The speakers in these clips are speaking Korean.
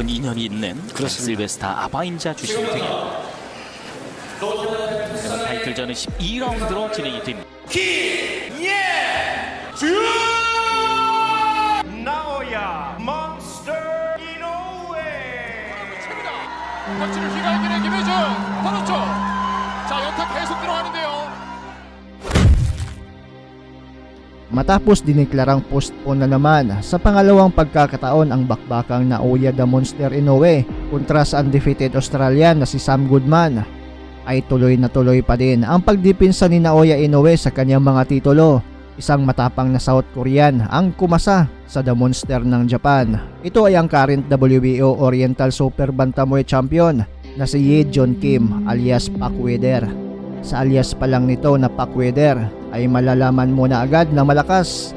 깊은 인연이 있는 실베스타 아바인자 주심 등에 타이틀전은 12라운드로 진행이 됩니다. 나오야 몬스터 이노우에 펀치를 휘갈기는 김혜준 바로 쪽. 자, 연타 계속 들어가는데요. Matapos diniklarang postpone na naman sa pangalawang pagkakataon ang bakbakang Naoya the Monster Inoue kontra sa undefeated Australian na si Sam Goodman, ay tuloy na tuloy pa din ang pagdipinsa ni Naoya Inoue sa kanyang mga titulo. Isang matapang na South Korean ang kumasa sa The Monster ng Japan. Ito ay ang current WBO Oriental Super Bantamweight Champion na si Ye John Kim alias Pacquider. Sa alias pa lang nito na Pacquider ay malalaman mo na agad na malakas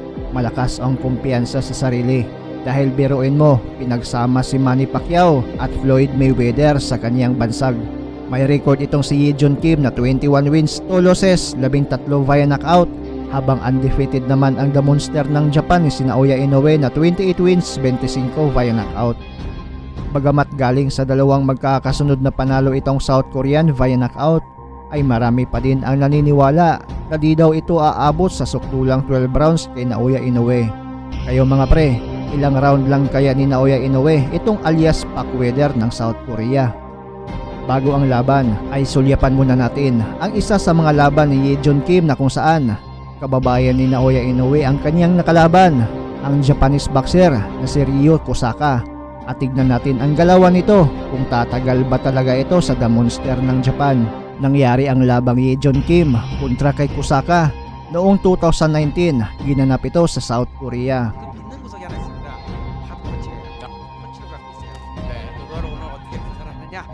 ang kumpiyansa sa sarili. Dahil biruin mo, pinagsama si Manny Pacquiao at Floyd Mayweather sa kanyang bansag. May record itong si Ye John Kim na 21 wins, 2 losses, 13 via knockout, habang undefeated naman ang The Monster ng Japan ni si Naoya Inoue na 28 wins, 25 via knockout. Bagamat galing sa dalawang magkakasunod na panalo itong South Korean via knockout, ay marami pa din ang naniniwala na di daw ito aabot sa sukdulang 12 rounds kay Naoya Inoue. Kayo mga pre, ilang round lang kaya ni Naoya Inoue itong alias Pacquider ng South Korea? Bago ang laban ay sulyapan muna natin ang isa sa mga laban ni Ye John Kim na kung saan kababayan ni Naoya Inoue ang kanyang nakalaban, ang Japanese boxer na si Ryo Kosaka. At tignan natin ang galawan nito kung tatagal ba talaga ito sa The Monster ng Japan. Nangyari ang labang Ye John Kim kontra kay Kosaka noong 2019, ginanap ito sa South Korea. 있는 구석이 하나 있습니다. 하드 펀치예요. 펀치를 갖고 있어요. 네, 이걸 오늘 어떻게 구사하느냐?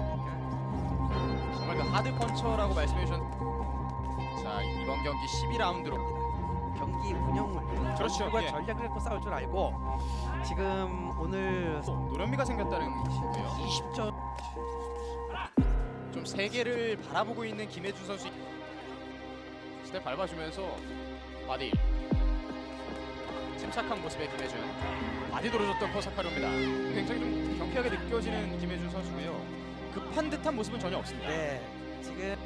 정말 그 하드 펀처라고 말씀해 주셨. 자, 이번 경기 12라운드로. 경기 운영을 그렇죠, 전술과 예. 전략을 갖고 싸울 줄 알고 지금 오늘 노련미가 생겼다는 것이고요. 20점 좀 세계를 바라보고 있는 김혜준 선수. 스텝 밟아주면서 바디. 침착한 모습의 김혜준. 바디 돌아줬던 코사카루입니다. 굉장히 좀 경쾌하게 느껴지는 김혜준 선수고요. 급한 듯한 모습은 전혀 없습니다. 네 지금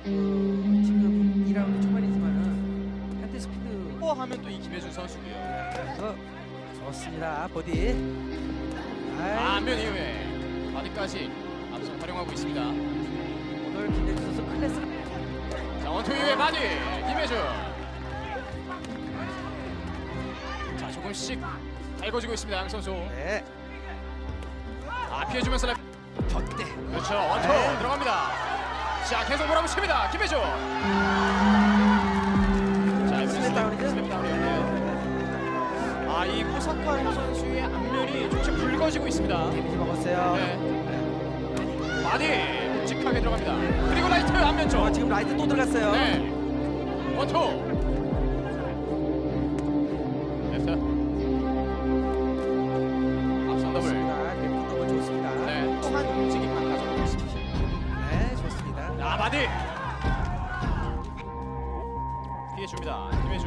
2라운드 초반이지만은 핸드 스피드 하면 또 이 김혜준 선수고요. 그래서 좋습니다. 보디 안면 이후에 바디까지 앞선 활용하고 있습니다. 오늘 김혜준 선수 클래스 자, 원투 이후에 바디 김혜준. 자, 조금씩 달궈지고 있습니다. 양 선수. 네 피해주면서 격대 그렇죠. 원투 네. 들어갑니다. 자, 계속 몰아붙입니다. 김혜준. 자, 스매다운이죠? 스매다운이었네요. 이 코사카루 선수의 앞면이 조금씩 붉어지고 있습니다. 데미지 먹었어요. 네. 바디 묵직하게 들어갑니다. 그리고 라이트 앞면 쪽. 지금 라이트 또 들어갔어요. 네. 원투. 랩트. 앞선 더블. 좋습니다. 랩트 더블 좋습니다. 네. 또한 움직임만 가져오고 있습니다. 네, 좋습니다. 자, 바디. 피해줍니다. 김혜준.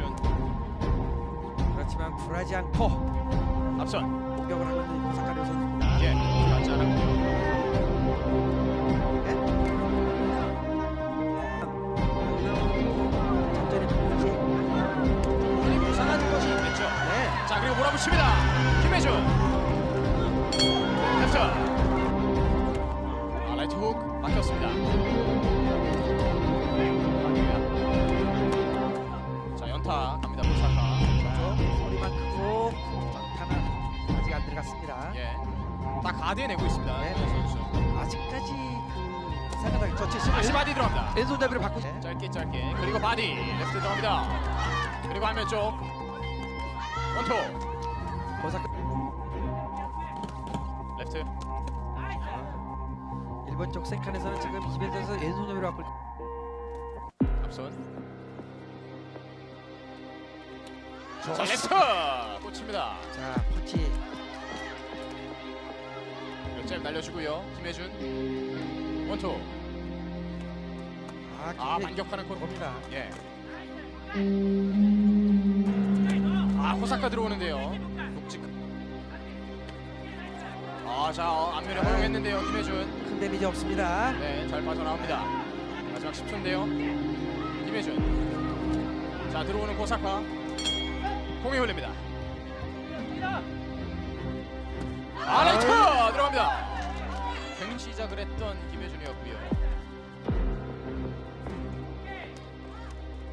그렇지만 굴하지 않고 앞선. 공격을 하는 코사카루 선수입니다. 예. 맞지 않았고요. 전전의 분위기. 본인 부상한 것이 있겠죠. 네. 자, 그리고 몰아붙입니다. 김혜준. 랩트. 라이트 훅 막혔습니다. 자, 연타 갑니다. 코사카. 머리만 크고 전타는 아직 안 들어갔습니다. 예. 딱 가드에 내고 있습니다. 네. 선수. 아직까지 그 상당히 저체 다시 바디 들어갑니다. 왼손잡이를 받고 짧게 그리고 바디 레프트 들어갑니다. 그리고 화면 쪽 원투 코사카 레프트. 일본 쪽 세칸에서는 지금 이벤트에서 왼손잡이를 받고 앞선. 자, 레프트 꽂힙니다. 자 펀치 잽 날려주고요. 김혜준 원투. 반격하는 코 겁니다. 예. 호사카 들어오는데요. 묵직. 자 앞면에 허용했는데요. 김혜준. 큰 데미지 없습니다. 네, 잘 빠져나옵니다. 마지막 10초인데요. 김혜준. 자 들어오는 고사카. 공이 흘립니다. 라이트 들어갑니다. 갱 시작을 했던 김혜준이었고요.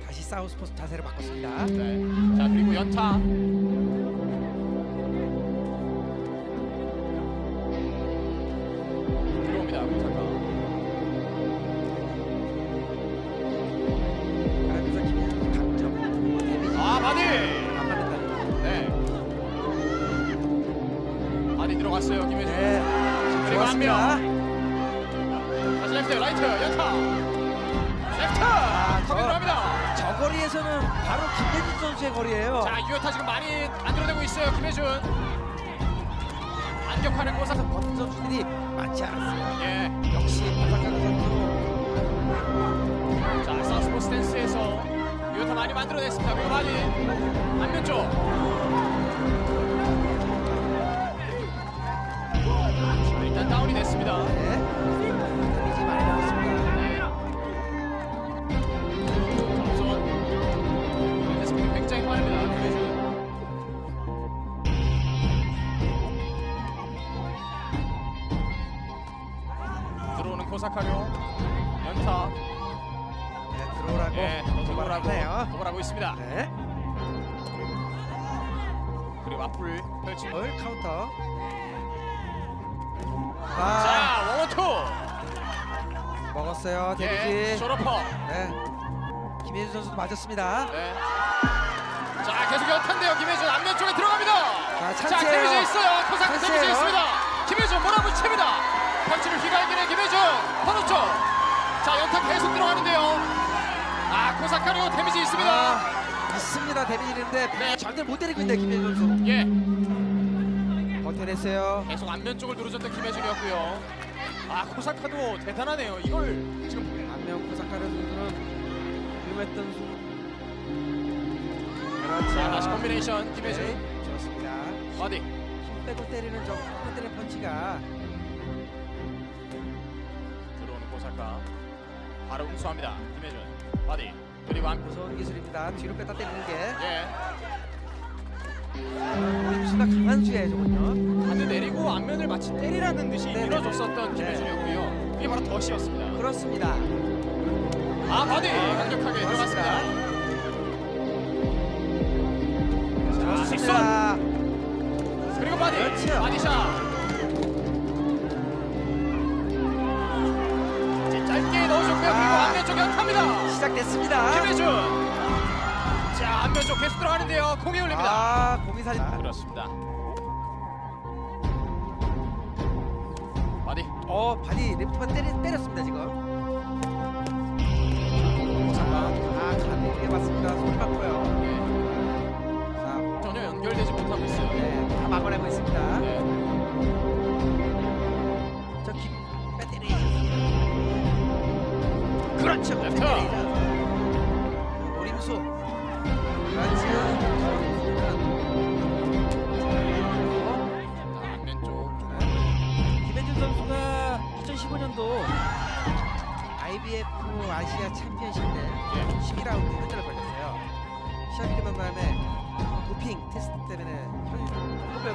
다시 사우스포스 자세를 바꿨습니다. 네. 자 그리고 연타. 들어옵니다. 고사카. 그래서 김혜준 강점. 데미지 아 바디. 안 맞는다. 네. 바디 들어갔어요. 김혜준. 네. 그리고 한 명. 좋았습니다. 다시 레프트 라이트 연타. 레프트. 턱에 들어갑니다. 저 거리에서는 바로 김혜준 선수의 거리예요. 자 유효타 지금 많이 만들어내고 있어요. 김혜준. 반격하는 고사카. 버튼 선수들이 많지 않았어요. 예. 역시 박상현 선수. 자 사우스포 스탠스에서 유효타 많이 만들어냈습니다. 그리고 바디 안면 쪽. 자, 일단 다운이 됐습니다. 네. 데미지 많이 나왔습니다. 우선 스피드 굉장히 빠릅니다. 김혜준. 들어오는 코사카료 연타. 네, 들어오라고 예, 도발하고 도발하네요. 도발하고 있습니다. 네. 그리고 앞을 펼친. 올 카운터. 아, 자 원원투. 먹었어요. 예, 데미지. 쇼러퍼. 네. 김혜준 선수도 맞았습니다. 네. 자 계속 연타인데요. 김혜준 앞면 쪽에 들어갑니다. 자, 자 찬스예요. 데미지 있어요. 코사카 데미지 찬스예요. 있습니다. 김혜준 몰아붙입니다. 펀치를 휘갈기는 김혜준. 번호 쪽. 자 연타 계속 들어가는데요. 아 코사카리오 데미지 있습니다. 있습니다. 데미지 있는데 네. 절대 못 때리고 있네 김혜준 선수. 예. 버텨냈어요. 계속 앞면 쪽을 누르셨던 김혜준이었고요. 아 코사카도 대단하네요. 이걸 지금 안면 코사카르 선수는 위험했던 수. 자 다시 콤비네이션 김혜준. 네, 좋습니다. 어디? 힘 빼고 때리는 저 힘 때리는 펀치가 들어오는 코사카. 바로 응수합니다. 김혜준. 어디? 그리고 안. 무서운 기술입니다. 뒤로 뺐다 때리는 게 예. 수가 강한 수예요, 저건요. 가드 내리고 앞면을 마치 때리라는 듯이 네네. 밀어줬었던 김혜준이었고요. 그게 바로 덫이었습니다. 그렇습니다. 아 바디 강력하게 들어갔습니다. 자 직선 좋습니다. 그리고 바디 그렇죠. 바디샷. 이제 짧게 넣어줬고요. 그리고 아. 앞면 쪽 연타입니다. 시작됐습니다. 김혜준. 자 앞면 쪽 계속 들어가는데요. 공이 올립니다. 아, 공이 살리. 그렇습니다. 바디 바디 레프트만 때렸습니다 지금. 고사카. 가볍게 맞습니다. 손 맞고요. 예. 자, 전혀 연결되지 못하고 있어요. 네, 다 막아내고 있습니다. 네. 저 배터리. 그렇죠. 레프트. 노림수. 그렇죠. 앞면 쪽. 김혜준 선수가 2015년도 IBF 아시아 챔피언십 때 12라운드 현전을 걸렸어요. 시합이 끝난 다음에 도핑 테스트 때문에 혈병.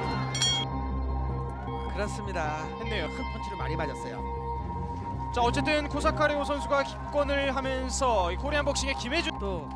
그렇습니다. 했네요. 큰 펀치를 많이 맞았어요. 자 어쨌든 코사카레오 선수가 기권을 하면서 이 코리안 복싱의 김혜준 또